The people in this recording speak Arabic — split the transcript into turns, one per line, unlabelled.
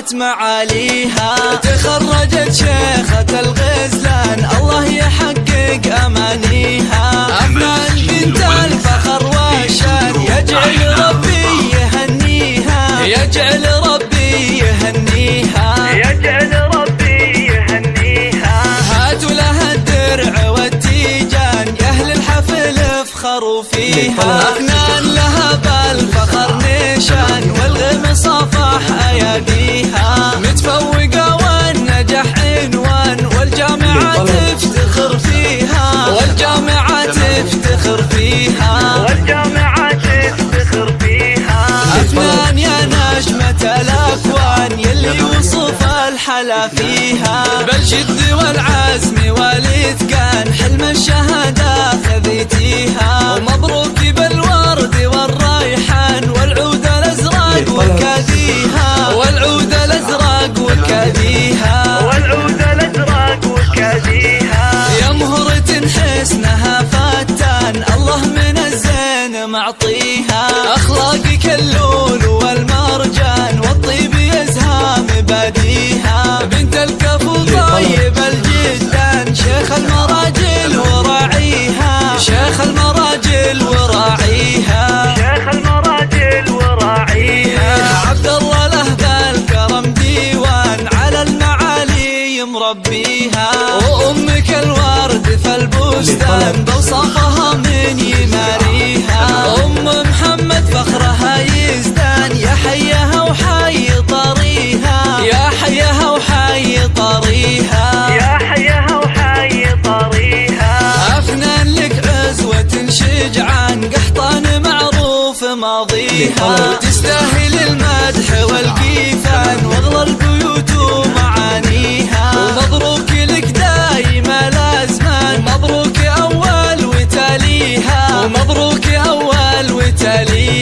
عظمت معاليها. تخرجت شيخة الغزلان الله يحقق أمانيها. أفنان بنت الفخر والشان يجعل ربي يهنيها، يجعل ربي يهنيها، يجعل ربي يهنيها. هاتوا لها الدرع والتيجان يا أهل الحفل افخروا فيها. أفنان لها بالفخر نيشان والغم صافح أياديها. متفوقة والنجاح عنوان والجامعة تفتخر فيها، والجامعة تفتخر فيها، والجامعة تفتخر فيها. أفنان يا نجمة الأكوان يلي وصف الحلا فيها. بالجد والعزم والإتقان حلم الشهادة خذيتيها. ومبروك بالورد والريحان والعود الأزرق وكاديها، والعود الأزرق وكاديها، والعود الأزرق وكاديها. يا مهرة حسنها فتان الله من الزين معطيها. أخلاقك اللول والمرجان والطيب يزهى مباديها. بنت الكفو طيب الجدان شيخ المراجل وراعيها، شيخ المراجل وراعيها، شيخ المراجل وراعيها. عبد الله له بالكرم ديوان على المعالي مربيها. وأمك الورد في البستان بوصافها من يماريها. أم محمد فخرها يزدان يا حيها وحي طريها، يا حيها وحي طريها، يا حيها وحي طريها. أفنان لك عزوة شجعان قحطان معروف ماضيها. تستاهل المدح والقيفان واغلى البيوت ومعانيها. ومبروك لك دايما الأزمان، مبروك أول وتاليها، ومبروك أول وتاليها.